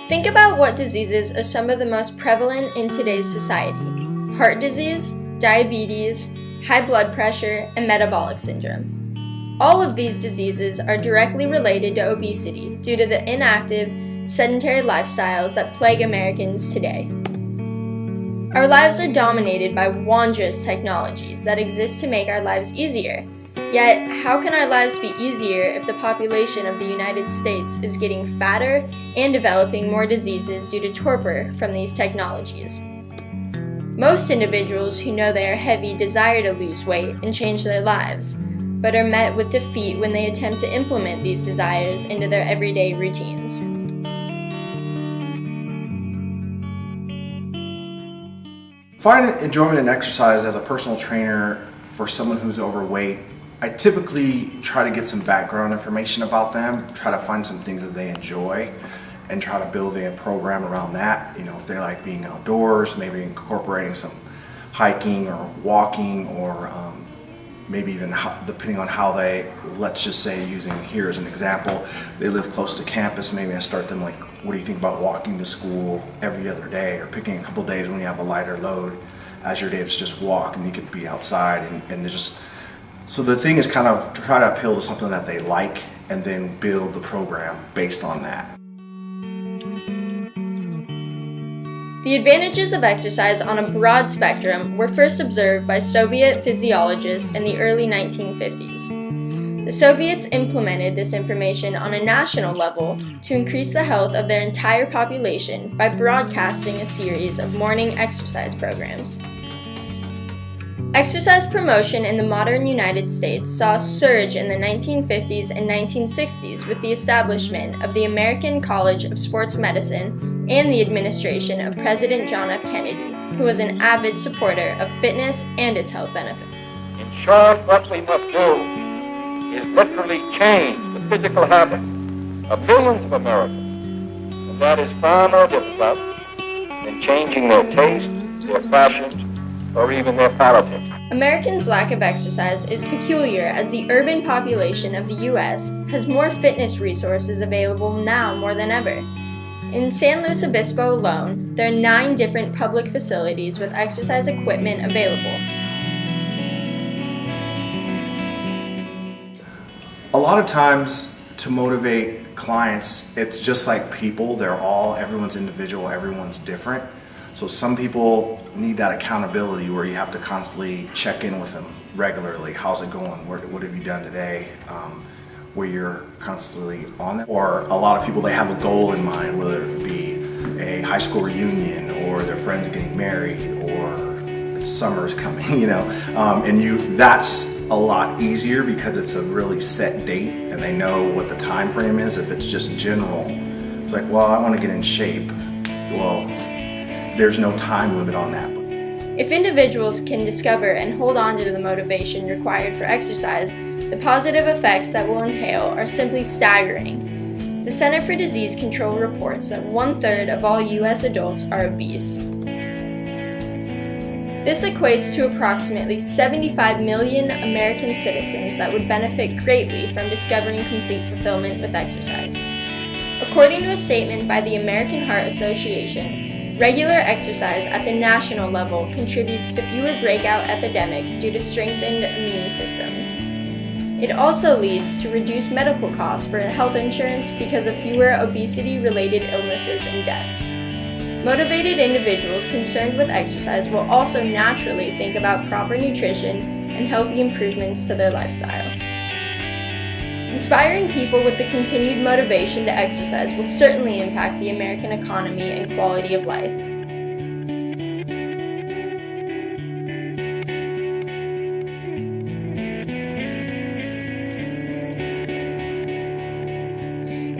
Think about what diseases are some of the most prevalent in today's society: heart disease, diabetes, high blood pressure, and metabolic syndrome. All of these diseases are directly related to obesity due to the inactive, sedentary lifestyles that plague Americans today. Our lives are dominated by wondrous technologies that exist to make our lives easier. Yet, how can our lives be easier if the population of the United States is getting fatter and developing more diseases due to torpor from these technologies? Most individuals who know they are heavy desire to lose weight and change their lives, but are met with defeat when they attempt to implement these desires into their everyday routines. Find enjoyment in exercise as a personal trainer for someone who's overweight. I typically try to get some background information about them, try to find some things that they enjoy, and try to build a program around that. You know, if they like being outdoors, maybe incorporating some hiking or walking, or maybe even depending on how they, let's just say, using here as an example, they live close to campus, maybe I start them like, what do you think about walking to school every other day, or picking a couple days when you have a lighter load as your day to just walk and you could be outside, and they're just, so the thing is kind of to try to appeal to something that they like and then build the program based on that. The advantages of exercise on a broad spectrum were first observed by Soviet physiologists in the early 1950s. The Soviets implemented this information on a national level to increase the health of their entire population by broadcasting a series of morning exercise programs. Exercise promotion in the modern United States saw a surge in the 1950s and 1960s with the establishment of the American College of Sports Medicine and the administration of President John F. Kennedy, who was an avid supporter of fitness and its health benefits. In short, what we must do is literally change the physical habits of millions of Americans, and that is far more difficult than changing their tastes, their fashions, or even their politics. Americans' lack of exercise is peculiar as the urban population of the U.S. has more fitness resources available now more than ever. In San Luis Obispo alone, there are 9 different public facilities with exercise equipment available. A lot of times to motivate clients, it's just like people, everyone's individual, everyone's different. So some people need that accountability where you have to constantly check in with them regularly. How's it going? What have you done today? Where you're constantly on that. Or a lot of people, they have a goal in mind, whether it be a high school reunion or their friends getting married or summer's coming, that's a lot easier because it's a really set date and they know what the time frame is. If it's just general, it's like, well, I want to get in shape. Well, there's no time limit on that. If individuals can discover and hold on to the motivation required for exercise, the positive effects that will entail are simply staggering. The Center for Disease Control reports that 1/3 of all U.S. adults are obese. This equates to approximately 75 million American citizens that would benefit greatly from discovering complete fulfillment with exercise. According to a statement by the American Heart Association, regular exercise at the national level contributes to fewer breakout epidemics due to strengthened immune systems. It also leads to reduced medical costs for health insurance because of fewer obesity-related illnesses and deaths. Motivated individuals concerned with exercise will also naturally think about proper nutrition and healthy improvements to their lifestyle. Inspiring people with the continued motivation to exercise will certainly impact the American economy and quality of life.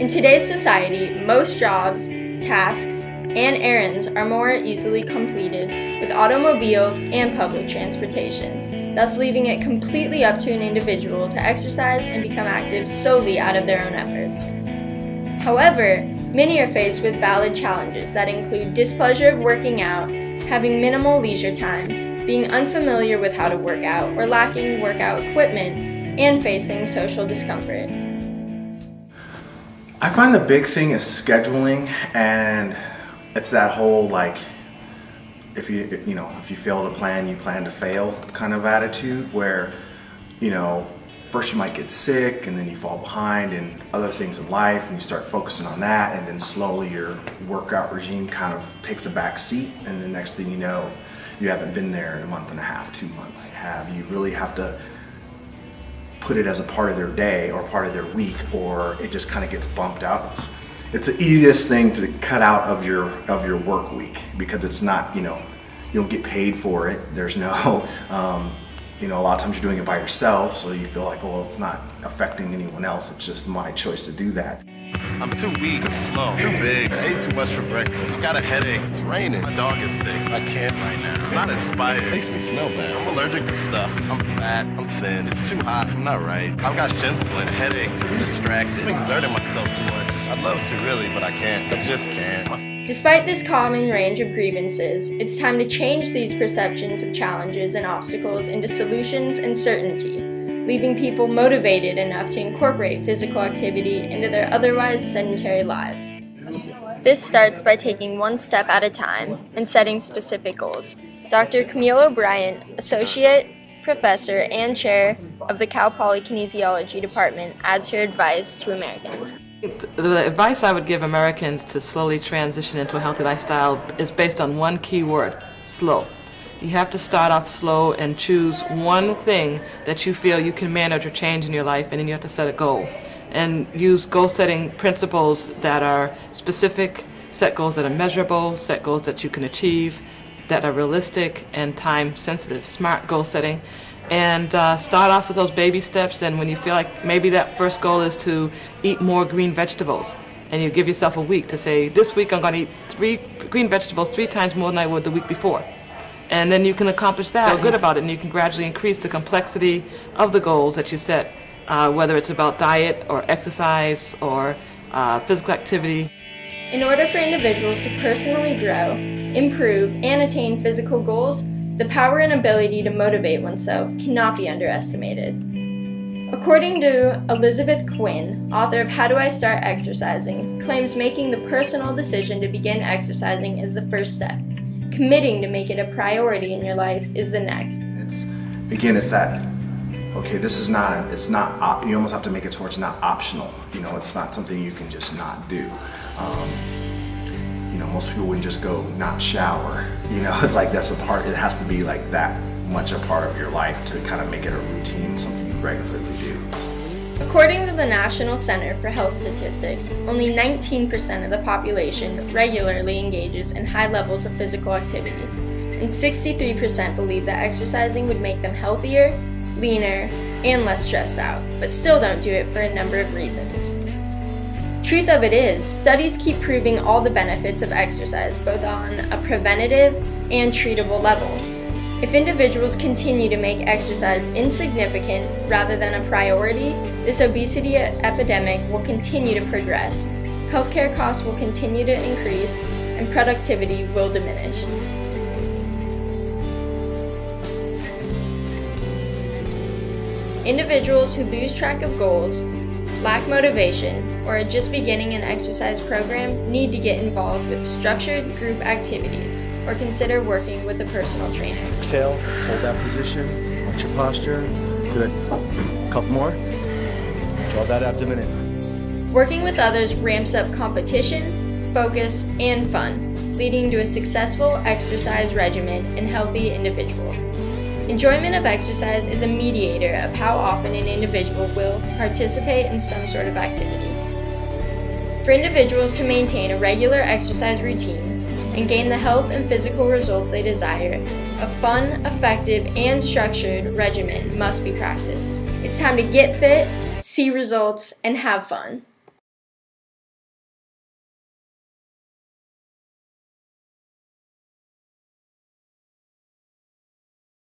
In today's society, most jobs, tasks, and errands are more easily completed with automobiles and public transportation, thus leaving it completely up to an individual to exercise and become active solely out of their own efforts. However, many are faced with valid challenges that include displeasure of working out, having minimal leisure time, being unfamiliar with how to work out or lacking workout equipment, and facing social discomfort. I find the big thing is scheduling, and it's that whole like, if you fail to plan, you plan to fail kind of attitude where, first you might get sick and then you fall behind in other things in life and you start focusing on that, and then slowly your workout regime kind of takes a back seat, and the next thing you know, you haven't been there in a month and a half, 2 months. You really have to put it as a part of their day or part of their week, or it just kind of gets bumped out. It's the easiest thing to cut out of your work week, because it's not, you don't get paid for it. There's no, a lot of times you're doing it by yourself, so you feel like, well, it's not affecting anyone else. It's just my choice to do that. I'm too weak, too slow, too big. I ate too much for breakfast. Got a headache. It's raining. My dog is sick. I can't right now. I'm not inspired. It makes me smell bad. I'm allergic to stuff. I'm fat. I'm thin. It's too hot. I'm not right. I've got shin splints, headache. I'm distracted. I'm exerting myself too much. I'd love to really, but I can't. I just can't. Despite this common range of grievances, it's time to change these perceptions of challenges and obstacles into solutions and certainty, leaving people motivated enough to incorporate physical activity into their otherwise sedentary lives. This starts by taking one step at a time and setting specific goals. Dr. Camille O'Brien, Associate Professor and Chair of the Cal Poly Kinesiology Department, adds her advice to Americans. The advice I would give Americans to slowly transition into a healthy lifestyle is based on one key word: slow. You have to start off slow and choose one thing that you feel you can manage or change in your life, and then you have to set a goal. And use goal-setting principles that are specific, set goals that are measurable, set goals that you can achieve, that are realistic and time-sensitive. Smart goal setting. And start off with those baby steps, and when you feel like maybe that first goal is to eat more green vegetables, and you give yourself a week to say, this week I'm going to eat 3 green vegetables 3 times more than I would the week before. And then you can accomplish that, feel good about it, and you can gradually increase the complexity of the goals that you set, whether it's about diet or exercise or physical activity. In order for individuals to personally grow, improve, and attain physical goals, the power and ability to motivate oneself cannot be underestimated. According to Elizabeth Quinn, author of How Do I Start Exercising, claims making the personal decision to begin exercising is the first step. Committing to make it a priority in your life is the next. It's that, okay, this is not, you almost have to make it to where it's not optional. It's not something you can just not do. Most people wouldn't just go not shower. It's like that's a part, it has to be like that much a part of your life to kind of make it a routine, something you regularly do. According to the National Center for Health Statistics, only 19% of the population regularly engages in high levels of physical activity, and 63% believe that exercising would make them healthier, leaner, and less stressed out, but still don't do it for a number of reasons. Truth of it is, studies keep proving all the benefits of exercise, both on a preventative and treatable level. If individuals continue to make exercise insignificant rather than a priority, this obesity epidemic will continue to progress, healthcare costs will continue to increase, and productivity will diminish. Individuals who lose track of goals, lack motivation, or are just beginning an exercise program need to get involved with structured group activities or consider working with a personal trainer. Exhale, hold that position, watch your posture. Good. Couple more. Draw that abdomen in. Working with others ramps up competition, focus, and fun, leading to a successful exercise regimen and healthy individual. Enjoyment of exercise is a mediator of how often an individual will participate in some sort of activity. For individuals to maintain a regular exercise routine and gain the health and physical results they desire, a fun, effective, and structured regimen must be practiced. It's time to get fit, see results, and have fun.